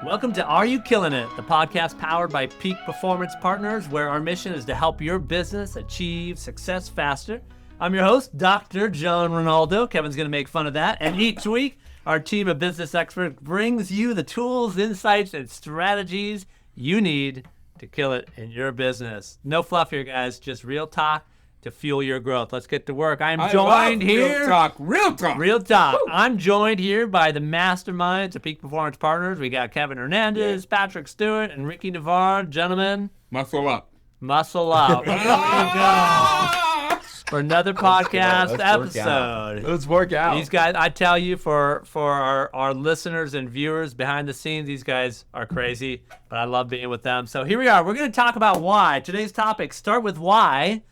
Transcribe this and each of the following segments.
Welcome to Are You Killing It, the podcast powered by Peak Performance Partners, where our mission is to help your business achieve success faster. I'm your host, Dr. John Ronaldo. Kevin's going to make fun of that. And each week, our team of business experts brings you the tools, insights, and strategies you need to kill it in your business. No fluff here, guys. Just real talk to fuel your growth. Let's get to work. I'm joined here. Real talk. Woo. I'm joined here by the masterminds of Peak Performance Partners. We got Kevin Hernandez, Patrick Stewart, and Ricky Navarre. Gentlemen, Muscle up. muscle up. Here we go for another podcast episode. Let's work out. These guys, I tell you, for our listeners and viewers behind the scenes, these guys are crazy, but I love being with them. So here we are. We're going to talk about why. Today's topic, start with why,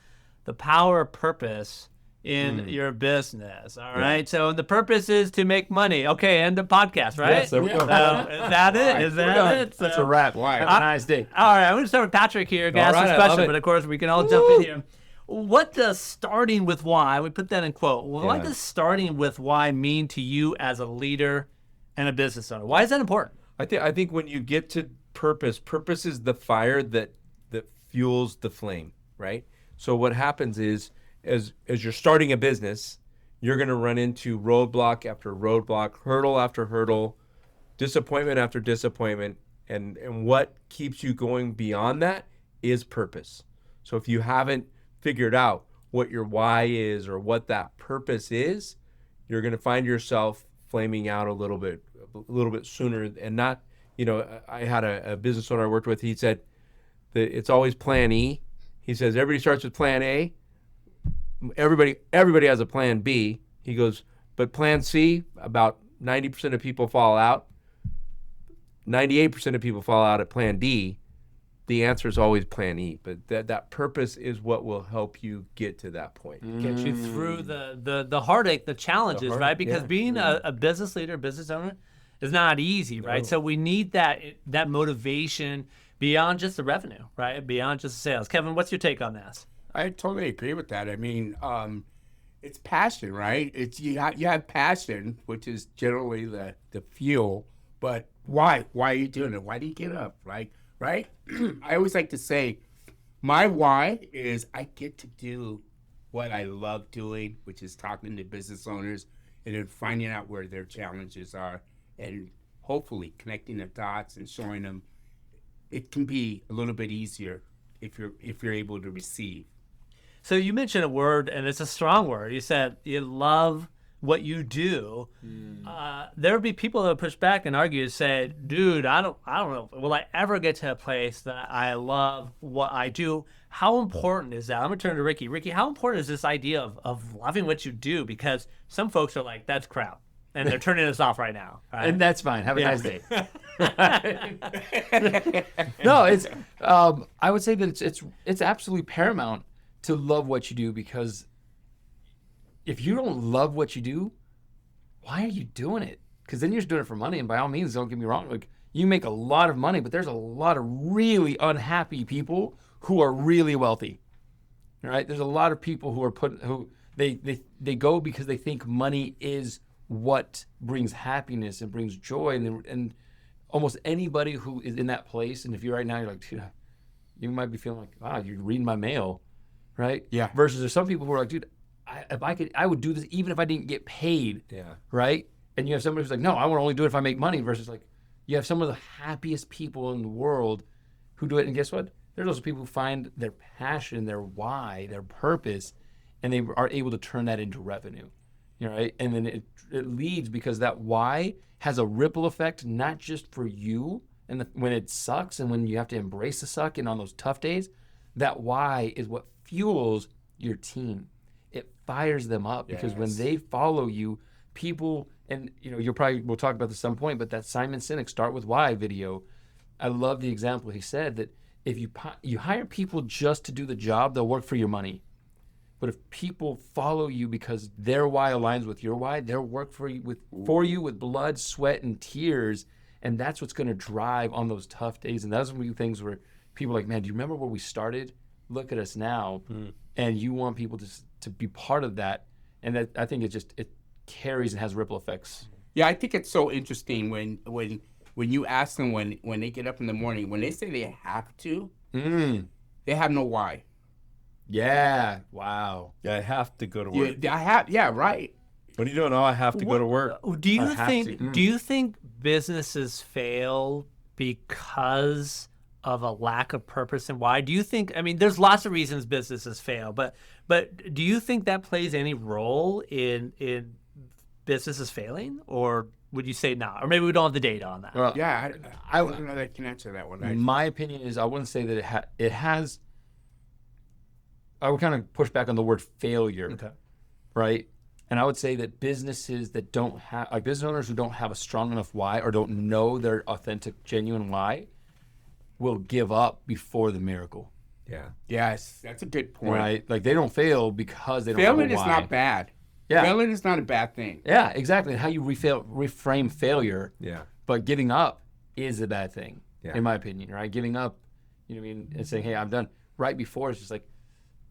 the power of purpose in your business. All right. So the purpose is to make money. Okay. End of podcast, right? Yes, there we go. So, is that it? Is that it? That's a wrap. Why? Have a nice day. All right. I'm going to start with Patrick here. Ask right, this I love question, it. but of course we can all jump in here. What does starting with why, we put that in quote, what Yeah. does starting with why mean to you as a leader and a business owner? Why is that important? I think when you get to purpose is the fire that fuels the flame, right? So what happens is as you're starting a business, you're going to run into roadblock after roadblock, hurdle after hurdle, disappointment after disappointment, and what keeps you going beyond that is purpose. So if you haven't figured out what your why is or what that purpose is, you're going to find yourself flaming out a little bit sooner. And not, I had a business owner I worked with. He said that it's always plan E. He says everybody starts with plan A. Everybody has a plan B. He goes, but plan C, about 90% of people fall out. 98% of people fall out at plan D. The answer is always plan E, but that purpose is what will help you get to that point. Get you through the heartache, the challenges, right? Because being a business leader, business owner is not easy, right? So we need that motivation beyond just the revenue, right? Beyond just the sales. Kevin, what's your take on this? I totally agree with that. I mean, it's passion, right? It's you have passion, which is generally the fuel. But why? Why are you doing it? Why do you get up? Right? I always like to say, my why is I get to do what I love doing, which is talking to business owners and then finding out where their challenges are, and hopefully connecting the dots and showing them it can be a little bit easier if you're able to receive. So you mentioned a word, and it's a strong word. You said you love what you do. There would be people that would push back and argue and say, dude, I don't know, will I ever get to a place that I love what I do? How important is that? I'm going to turn to Ricky. Ricky, how important is this idea of loving what you do? Because some folks are like, that's crap. And they're turning us off right now. Right? And that's fine. Have a nice day. No, it's. I would say that it's absolutely paramount to love what you do, because if you don't love what you do, why are you doing it? Because then you're just doing it for money. And by all means, don't get me wrong, like you make a lot of money, but there's a lot of really unhappy people who are really wealthy. All right, there's a lot of people who they go because they think money is what brings happiness and brings joy, and almost anybody who is in that place, and if you're right now, you're like, dude, you might be feeling like, wow, you're reading my mail, right? Yeah. Versus there's some people who are like, dude, if I could, I would do this even if I didn't get paid. Yeah. Right? And you have somebody who's like, no, I want to only do it if I make money. Versus like, you have some of the happiest people in the world who do it, and guess what? There's those people who find their passion, their why, their purpose, and they are able to turn that into revenue. Right? And then it leads, because that why has a ripple effect, not just for you and when it sucks and when you have to embrace the suck and on those tough days. That why is what fuels your team. It fires them up, because when they follow you, people, and we'll talk about this at some point, but that Simon Sinek Start With Why video, I love the example. He said that if you hire people just to do the job, they'll work for your money. But if people follow you because their why aligns with your why, they'll work for you with blood, sweat, and tears. And that's what's going to drive on those tough days. And those are the things where people are like, man, do you remember where we started? Look at us now. And you want people to be part of that. And that, I think it carries and has ripple effects. Yeah, I think it's so interesting when when you ask them when they get up in the morning, when they say they have to, Mm. they have no why. Yeah. Wow. Yeah, I have to go to work. Yeah, right. What are you doing? Oh, I have to go to work. Do you I have think? to. Do you think businesses fail because of a lack of purpose and why? Do you think? I mean, there's lots of reasons businesses fail, but do you think that plays any role in businesses failing, or would you say not? Or maybe we don't have the data on that. Well, Yeah, I don't know that I can answer that one. my opinion is I wouldn't say that it has. I would kind of push back on the word failure, Okay. right? And I would say that businesses that don't have, like business owners who don't have a strong enough why or don't know their authentic, genuine why, will give up before the miracle, Yeah. Yes, that's a good point. right? Like they don't fail because they don't Failing know is why. not bad. Yeah. Failing is not a bad thing. Yeah, exactly. And how you reframe failure, Yeah. but giving up is a bad thing, Yeah. in my opinion, right? Giving up, you know what I mean, and saying, hey, I'm done. Right before, it's just like,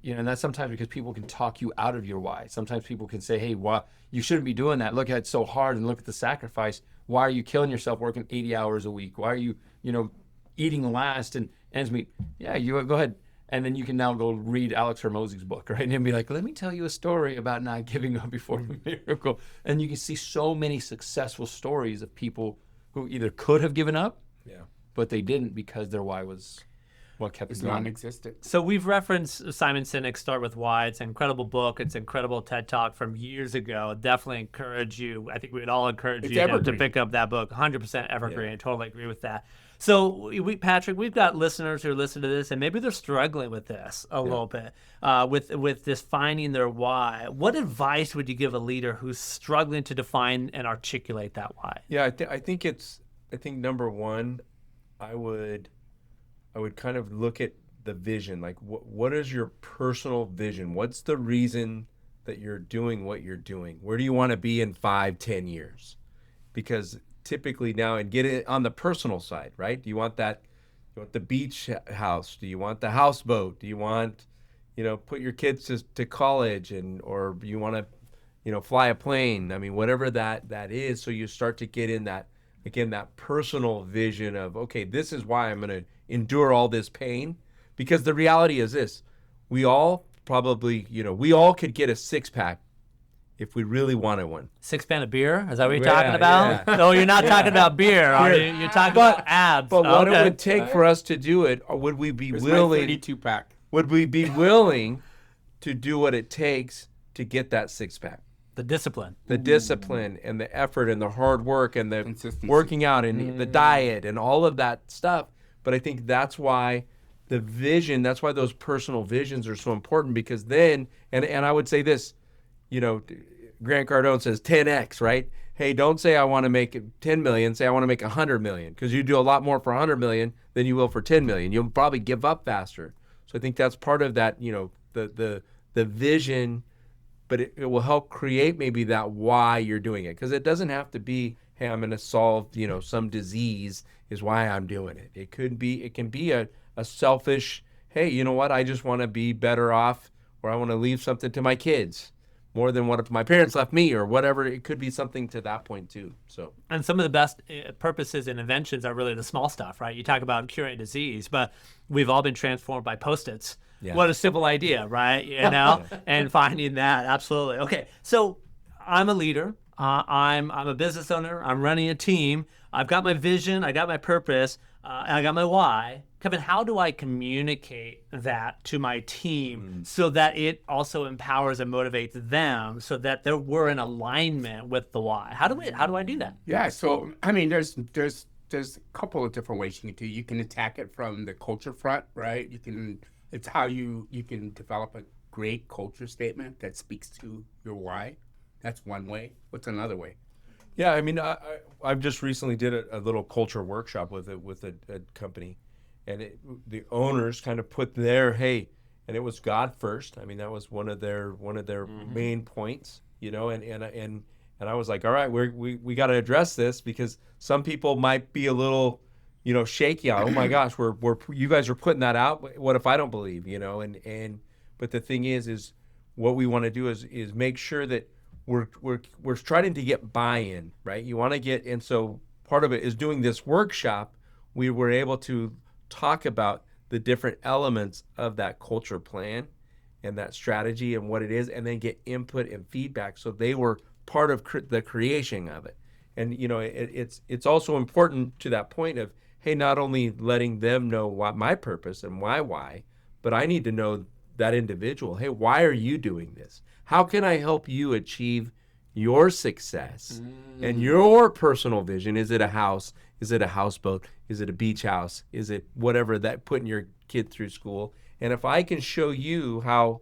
you know, and that's sometimes because people can talk you out of your why. Sometimes people can say, hey, why you shouldn't be doing that. Look at it's so hard and look at the sacrifice. Why are you killing yourself working 80 hours a week? Why are you, eating last and ends meet? Yeah, you go ahead. And then you can now go read Alex Hormozy's book, right? And be like, let me tell you a story about not giving up before the miracle. And you can see so many successful stories of people who either could have given up, Yeah. but they didn't because their why was what kept It's them going. non-existent. So we've referenced Simon Sinek's Start With Why. It's an incredible book. It's an incredible TED Talk from years ago. Definitely encourage you. I think we would all encourage It's you to evergreen. pick up that book. 100% evergreen. I totally agree with that. So, Patrick, we've got listeners who listen to this, and maybe they're struggling with this a little bit, with this finding their why. What advice would you give a leader who's struggling to define and articulate that why? Yeah, I think number one, I would kind of look at the vision. Like, what is your personal vision? What's the reason that you're doing what you're doing? Where do you want to be in 5-10 years? Because typically now, and get it on the personal side, right? Do you want that? You want the beach house? Do you want the houseboat? Do you want, put your kids to college, or you want to, fly a plane? I mean, whatever that is. So you start to get in that, again, that personal vision of, okay, this is why I'm going to endure all this pain. Because the reality is this: we all probably, we all could get a 6-pack if we really wanted one. 6-pan of beer? Is that what you're Yeah, talking about? yeah. No, you're not talking about beer. Are you? You're talking about abs. But what Okay. it would take for us to do it, or would we be It's my willing? 32-pack. Would we be willing to do what it takes to get that 6-pack? The discipline. The discipline and the effort and the hard work and the Consistency. working out and the diet and all of that stuff. But I think that's why the vision, that's why those personal visions are so important, because then, and I would say this, Grant Cardone says 10x, right? Hey, don't say I want to make 10 million, say I want to make 100 million, because you do a lot more for 100 million than you will for 10 million. You'll probably give up faster. So I think that's part of that, the vision, but it will help create maybe that why you're doing it. Because it doesn't have to be, hey, I'm going to solve, some disease is why I'm doing it. It can be a selfish, hey, you know what? I just want to be better off, or I want to leave something to my kids more than what if my parents left me, or whatever. It could be something to that point too. So, And some of the best purposes and inventions are really the small stuff, right? You talk about curing disease, but we've all been transformed by Post-its. Yeah. What a simple idea, right? And finding that, absolutely. Okay, so I'm a leader. I'm a business owner. I'm running a team. I've got my vision. I got my purpose. And I got my why. Kevin, how do I communicate that to my team so that it also empowers and motivates them, so that we're in alignment with the why? How do I do that? Yeah, so I mean, there's a couple of different ways you can do. You can attack it from the culture front, right? It's how you can develop a great culture statement that speaks to your why. That's one way. What's another way? yeah, I mean, I've just recently did a little culture workshop with a company, and the owners kind of put their, hey, and it was God first. I mean, that was one of their main points, and I was like, all right, we got to address this, because some people might be a little, shaky on, oh my gosh, you guys are putting that out. What if I don't believe, but the thing is what we want to do is make sure that we're trying to get buy-in, right? You want to get, and so part of it is doing this workshop. We were able to talk about the different elements of that culture plan and that strategy and what it is, and then get input and feedback. So they were part of the creation of it. And you know, it's also important to that point of, hey, not only letting them know what my purpose and why, but I need to know that individual. Hey, why are you doing this? How can I help you achieve your success and your personal vision? Is it a house? Is it a houseboat? Is it a beach house? Is it whatever, that putting your kid through school? And if I can show you how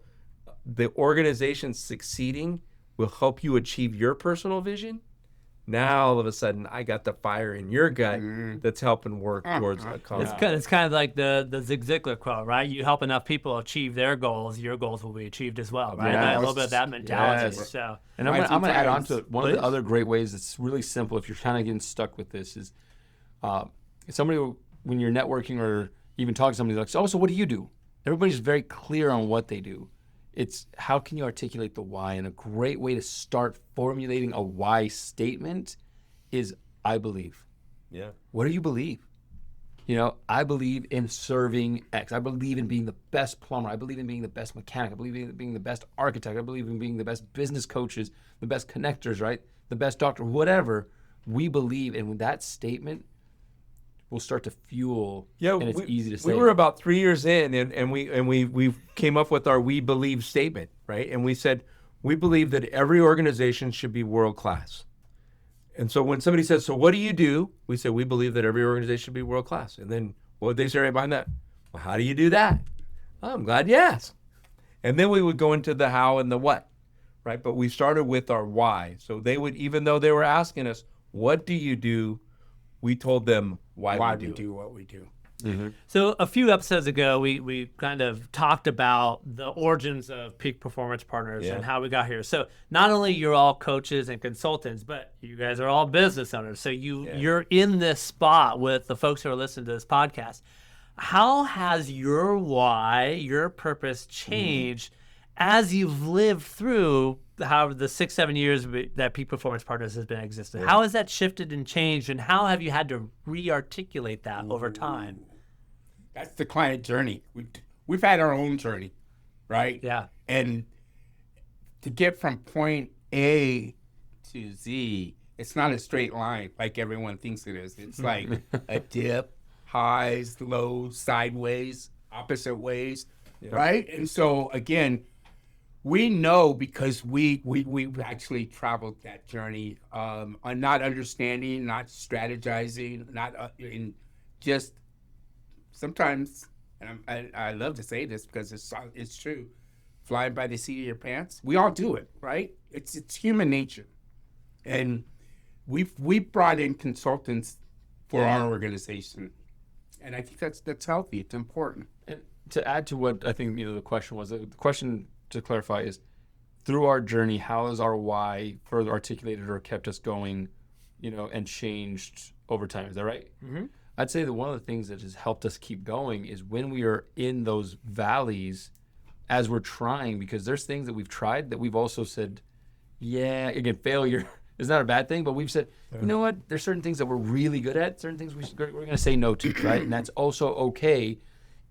the organization succeeding will help you achieve your personal vision, now all of a sudden I got the fire in your gut that's helping work towards a cause. It's kind of like the Zig Ziglar quote, right? You help enough people achieve their goals, your goals will be achieved as well, right? Yes. A little bit of that mentality. Yes. So, And I'm going to add on to it. One of Please. the other great ways that's really simple if you're kind of getting stuck with this is somebody, when you're networking or even talking to somebody, like, oh, so what do you do? Everybody's very clear on what they do. It's how can you articulate the why? And a great way to start formulating a why statement is I believe. Yeah. What do you believe? You know, I believe in serving X. I believe in being the best plumber. I believe in being the best mechanic. I believe in being the best architect. I believe in being the best business coaches, the best connectors, right? The best doctor, whatever we believe. And with that statement, will start to fuel. Yeah, and it's easy to say. We were about 3 years in, and we came up with our "we believe" statement, right? And we said we believe that every organization should be world class. And so when somebody says, "So what do you do?" we say we believe that every organization should be world class. And then what would they say right behind that? Well, how do you do that? Oh, I'm glad you asked. And then we would go into the how and the what, right? But we started with our why. So they would, even though they were asking us, "What do you do?" we told them why we do what we do. So a few episodes ago, we kind of talked about the origins of Peak Performance Partners and how we got here. So not only you're all coaches and consultants, but you guys are all business owners. So you're in this spot with the folks who are listening to this podcast. How has your why, your purpose changed as you've lived through however the 6-7 years that Peak Performance Partners has been existing? How has that shifted and changed, and how have you had to re-articulate that over time? That's the client journey. We've had our own journey, right? Yeah. And to get from point A to Z, it's not a straight line like everyone thinks it is. It's like a dip, highs, lows, sideways, opposite ways, right? And so again, we know because we've actually traveled that journey on not understanding, not strategizing, not in just sometimes, and I love to say this because it's true, flying by the seat of your pants. We all do it, right? It's human nature, and we've brought in consultants for our organization, and I think that's healthy. It's important. And to add to what I think the question was, the question to clarify is, through our journey, how has our why further articulated or kept us going, and changed over time? Is that right? Mm-hmm. I'd say that one of the things that has helped us keep going is when we are in those valleys as we're trying, because there's things that we've tried that we've also said, yeah, again, failure is not a bad thing, but we've said, you know what, there's certain things that we're really good at, certain things we're going to say no to, right? And that's also okay.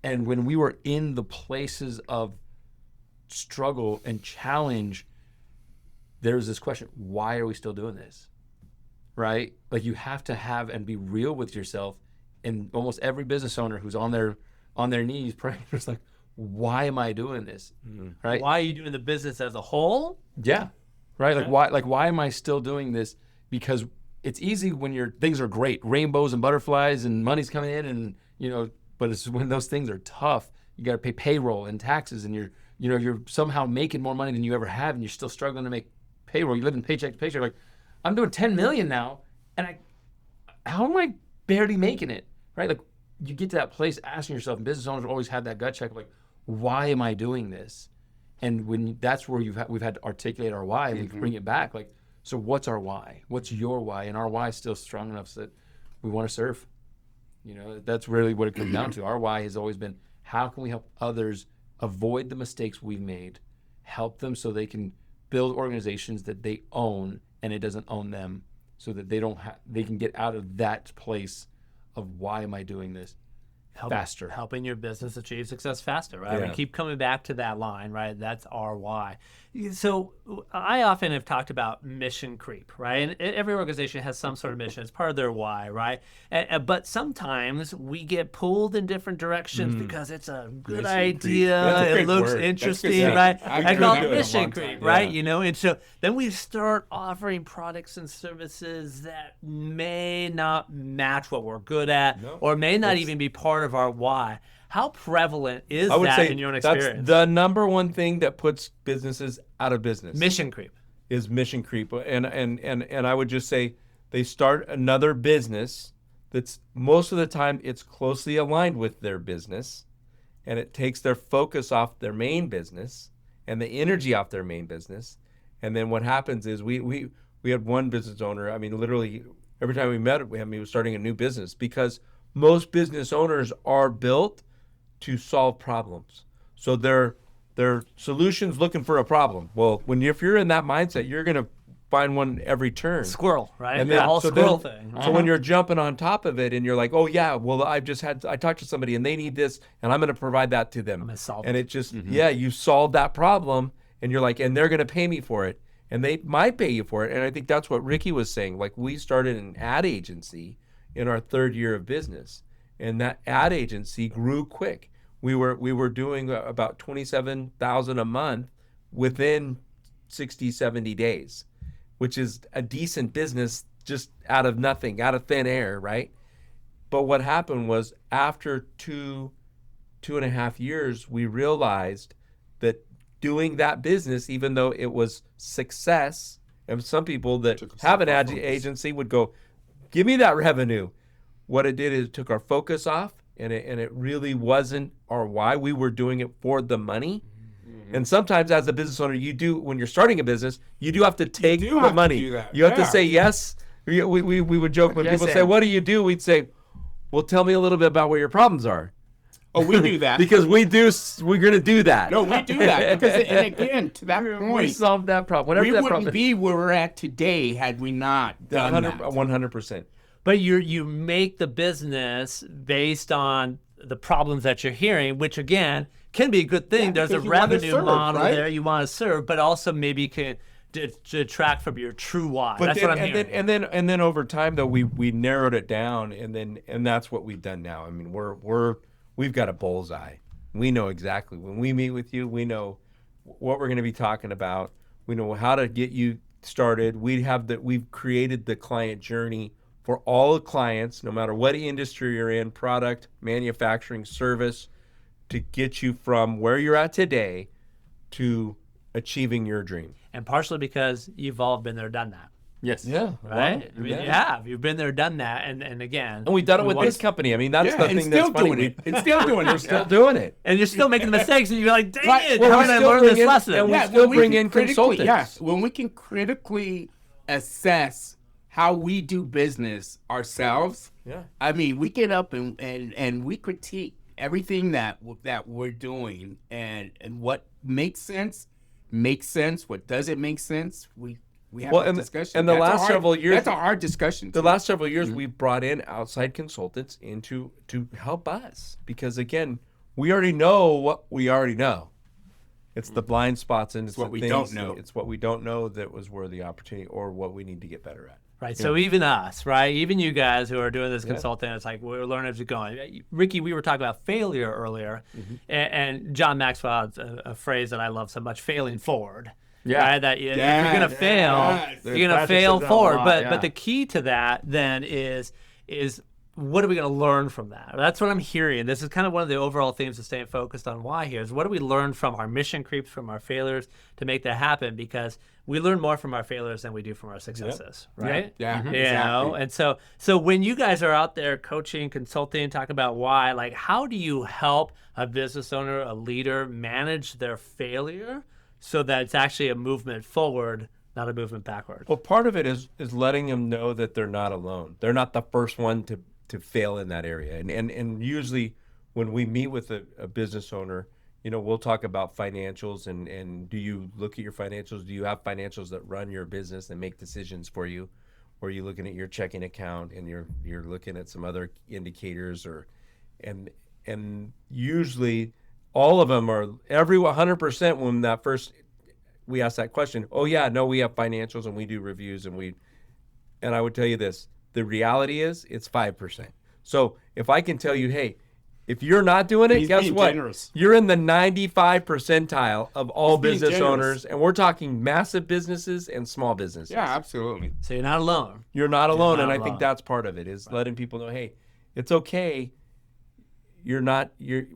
And when we were in the places of struggle and challenge, there's this question, why are we still doing this? Right? Like, you have to have and be real with yourself. And almost every business owner who's on their knees praying, it's like, why am I doing this? Right? Why are you doing the business as a whole? Yeah. Right? Why am I still doing this? Because it's easy when things are great, rainbows and butterflies and money's coming in, and but it's when those things are tough, you got to pay payroll and taxes, and you're somehow making more money than you ever have, and you're still struggling to make payroll. You live in paycheck to paycheck. Like, I'm doing $10 million now, and how am I barely making it? Right? Like, you get to that place asking yourself, and business owners always have that gut check of like, why am I doing this? And when that's where we've had to articulate our why, we can bring it back. Like, so what's our why? What's your why? And our why is still strong enough so that we want to serve. That's really what it comes down to. Our why has always been, how can we help others avoid the mistakes we've made, help them so they can build organizations that they own and it doesn't own them, so that they can get out of that place of why am I doing this faster. Helping your business achieve success faster, right? Yeah. We keep coming back to that line, right? That's our why. So I often have talked about mission creep, right? And every organization has some sort of mission. It's part of their why, right? But sometimes we get pulled in different directions because it's a good Mission creep. idea. That's a It great looks word. That's interesting, good stuff. right? I've I heard call that it in a mission long creep, time. right? Yeah. You know, and so then we start offering products and services that may not match what we're good at, or may not even be part of our why. How prevalent is I would that say in your own that's experience? the number one thing that puts businesses out of business. Mission creep. Is mission creep, and I would just say they start another business that's most of the time it's closely aligned with their business, and it takes their focus off their main business and the energy off their main business. And then what happens is we had one business owner. I mean, literally every time we met him, he was starting a new business because most business owners are built to solve problems. So they're solutions looking for a problem. Well, if you're in that mindset, you're gonna find one every turn. Squirrel, right? And the then whole so squirrel then- thing. So when you're jumping on top of it and you're like, oh yeah, well I talked to somebody and they need this and I'm gonna provide that to them. gonna solve and it. it just you solved that problem and you're like, and they're gonna pay me for it. And they might pay you for it. And I think that's what Ricky was saying. Like we started an ad agency in our 3rd year of business. And that ad agency grew quick. We were doing about $27,000 a month within 60, 70 days, which is a decent business just out of nothing, out of thin air, right? But what happened was after 2.5 years, we realized that doing that business, even though it was success, and some people that have an ad agency would go, give me that revenue. What it did is it took our focus off, and it really wasn't our why. We were doing it for the money. And sometimes as a business owner, when you're starting a business, you do have to take do the have to money. do that. You have to Yeah. say yes. We would joke when Yes, people say, and. what do you do? We'd say, well, tell me a little bit about what your problems are. Oh, we do that. Because we're going to do that. No, we do that. Because, and again, to that we point, solved that problem. Whatever we that wouldn't problem be where we're at today had we not done that. 100%. But you make the business based on the problems that you're hearing, which again can be a good thing. Yeah, There's a because you wanna revenue serve, model right? there you want to serve, but also maybe can detract from your true why. But That's then, what I'm and hearing. then and then over time though we narrowed it down and that's what we've done now. I mean we've got a bullseye. We know exactly when we meet with you. We know what we're going to be talking about. We know how to get you started. We've created the client journey for all clients, no matter what industry you're in, product, manufacturing, service, to get you from where you're at today to achieving your dream. And partially because you've all been there, done that. Yes. Right? Well, I mean, you have. You've been there, done that. And again. And we've done it we with want- this company. I mean, that's Yeah, the and thing that's still funny. doing it. And still doing it. We're still doing it. And you're still making the mistakes, and you're like, dang Right. it, Well, how we did I still learn bring this in- lesson? and we Yeah, still when we bring can in critically- consultants. Yes, when we can critically assess how we do business ourselves. Yeah. I mean, we get up and we critique everything that we're doing and what makes sense. What doesn't make sense. We have a discussion. and the That's a last hard- several years- that's a hard discussion. The too. last several years, we've brought in outside consultants to help us because again, we already know what we already know. It's the blind spots and it's what the we things don't know. It's what we don't know that was where the opportunity or what we need to get better at. Right. So even us, right? Even you guys who are doing this consulting, it's like we're learning as we're going. Ricky, we were talking about failure earlier, and John Maxwell has a phrase that I love so much: failing forward. Yeah. Right? That if you're gonna fail, yes. you're gonna Patrick fail says that a forward. lot, But yeah. the key to that then is what are we going to learn from that? That's what I'm hearing. This is kind of one of the overall themes of staying focused on why here is what do we learn from our mission creeps, from our failures to make that happen? Because we learn more from our failures than we do from our successes, right? Yeah, You exactly. know, and so when you guys are out there coaching, consulting, talking about why, like how do you help a business owner, a leader manage their failure so that it's actually a movement forward, not a movement backward? Well, part of it is letting them know that they're not alone. They're not the first one to fail in that area. And usually when we meet with a business owner, you know, we'll talk about financials and do you look at your financials? Do you have financials that run your business and make decisions for you? or you're looking at your checking account and you're looking at some other indicators, and usually all of them are 100% when that first we ask that question. Oh yeah, no, we have financials and we do reviews and I would tell you this: the reality is it's 5%. So if I can tell you, hey, if you're not doing it, He's guess being what? generous. You're in the 95 percentile of all He's being business generous. owners, and we're talking massive businesses and small businesses. Yeah, absolutely. So you're not alone. You're not alone, not and I alone. think that's part of it is letting people know, hey, it's okay. You're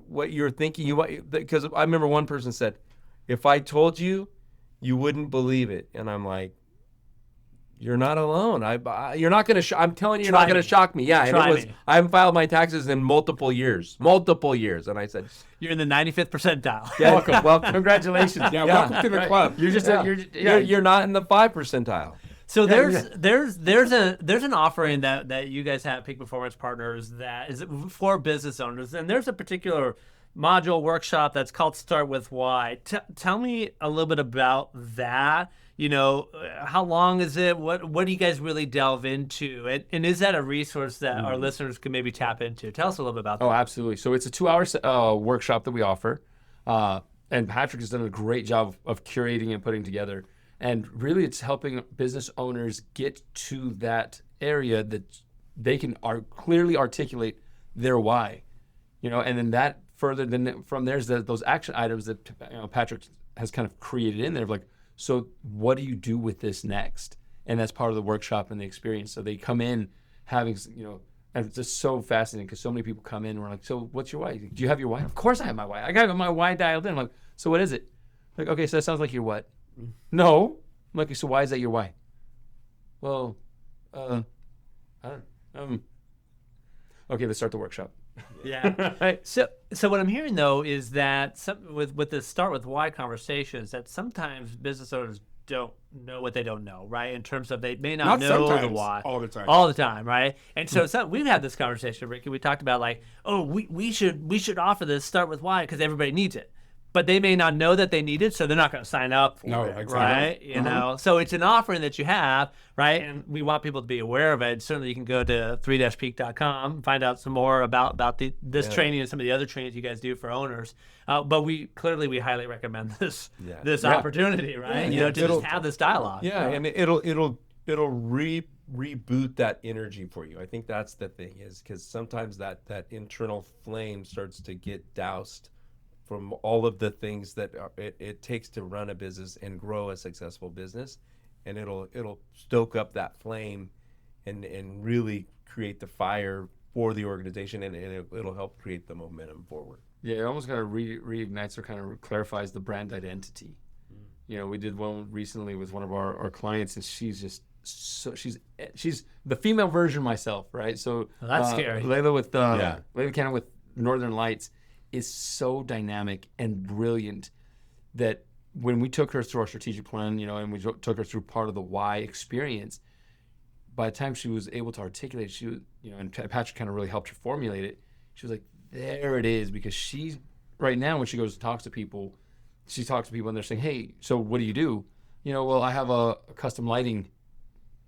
what you're thinking. Because I remember one person said, if I told you, you wouldn't believe it, and I'm like, you're not alone. You're not gonna. I'm telling you, you're Try not gonna me. shock me. Yeah, and Try it was. me. I haven't filed my taxes in multiple years, and I said, You're in the 95th percentile. yeah, welcome. Congratulations. Yeah, welcome to the club. You're just You're not in the 5 percentile. So there's an offering that you guys have, Peak Performance Partners, that is for business owners, and there's a particular module workshop that's called Start With Why. Tell me a little bit about that. You know, how long is it? What do you guys really delve into? And is that a resource that our listeners can maybe tap into? Tell us a little bit about that. Oh, absolutely. So it's a 2-hour workshop that we offer. And Patrick has done a great job of curating and putting together. And really, it's helping business owners get to that area that they can clearly articulate their why. You know, and then that further, then from there's those action items that Patrick has kind of created in there of like, so what do you do with this next? And that's part of the workshop and the experience. So they come in having, and it's just so fascinating because so many people come in and we're like, so what's your why? Do you have your why? Of course I have my why. I got my why dialed in. I'm like, so what is it? Like, okay, so that sounds like your what? No. I'm like, so why is that your why? Well, I don't, okay, let's start the workshop. Yeah. Right? So what I'm hearing though is that with this Start With Why conversations, that sometimes business owners don't know what they don't know, right? In terms of they may not know the sometimes, why all the time. all the time, right? And so we've had this conversation, Ricky. We talked about like, oh, we should offer this Start With Why because everybody needs it. But they may not know that they need it, so they're not going to sign up for No, it, exactly. right? You know, so it's an offering that you have, right? And we want people to be aware of it. Certainly, you can go to 3-peak.com, find out some more about this training and some of the other trainings you guys do for owners. But we highly recommend this opportunity, right? To just have this dialogue. Yeah, and it'll reboot that energy for you. I think that's the thing is because sometimes that internal flame starts to get doused from all of the things that it takes to run a business and grow a successful business, and it'll stoke up that flame and really create the fire for the organization, and it'll help create the momentum forward. Yeah, it almost kind of reignites or kind of clarifies the brand identity. We did one recently with one of our clients, and she's just she's the female version of myself, right? So Well, that's scary. Layla Cannon with Northern Lights is so dynamic and brilliant that when we took her through our strategic plan, and we took her through part of the why experience, by the time she was able to articulate, she was, and Patrick kind of really helped her formulate it. She was like, there it is, because she's right now when she goes and talks to people, and they're saying, hey, so what do you do? Well, I have a custom lighting,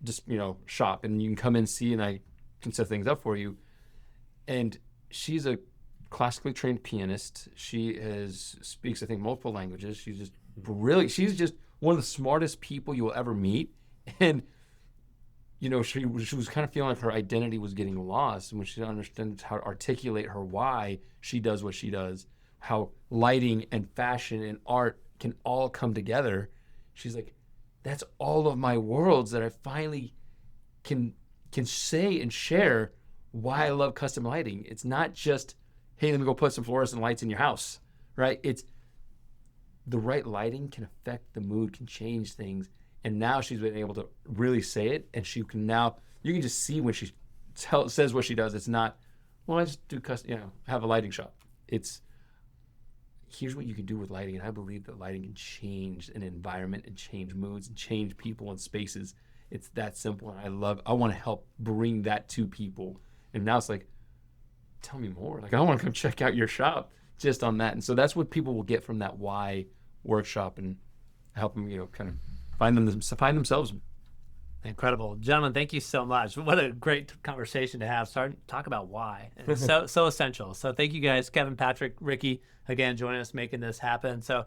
just shop, and you can come in, see, and I can set things up for you. And she's a classically trained pianist. She speaks, I think, multiple languages. She's just brilliant. She's just one of the smartest people you will ever meet. And she was kind of feeling like her identity was getting lost, and when she understands how to articulate her why she does what she does, how lighting and fashion and art can all come together, she's like, that's all of my worlds that I finally can say and share why I love custom lighting. It's not just, hey, let me go put some fluorescent lights in your house, right? It's the right lighting can affect the mood, can change things. And now she's been able to really say it, and you can just see when she says what she does. It's not, well, I just do custom, have a lighting shop. It's, here's what you can do with lighting, and I believe that lighting can change an environment and change moods and change people and spaces. It's that simple, and I want to help bring that to people. And now it's like, tell me more. Like, I want to come check out your shop just on that. And so that's what people will get from that why workshop, and help them, kind of find themselves. Incredible. Gentlemen, thank you so much. What a great conversation to have. Talk about why. And it's so essential. So thank you guys, Kevin, Patrick, Ricky, again, joining us, making this happen. So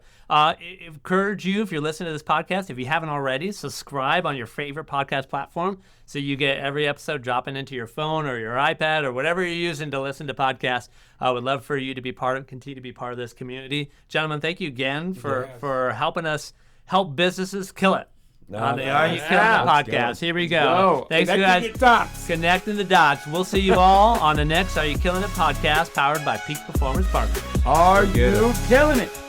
encourage you, if you're listening to this podcast, if you haven't already, subscribe on your favorite podcast platform so you get every episode dropping into your phone or your iPad or whatever you're using to listen to podcasts. I would love for you to be continue to be part of this community. Gentlemen, thank you again for helping us help businesses kill it. On the Are You Killing It podcast. Here we go. Thanks, you guys. Connecting the dots. We'll see you all on the next Are You Killing It podcast powered by Peak Performance Partners. Are you killing it?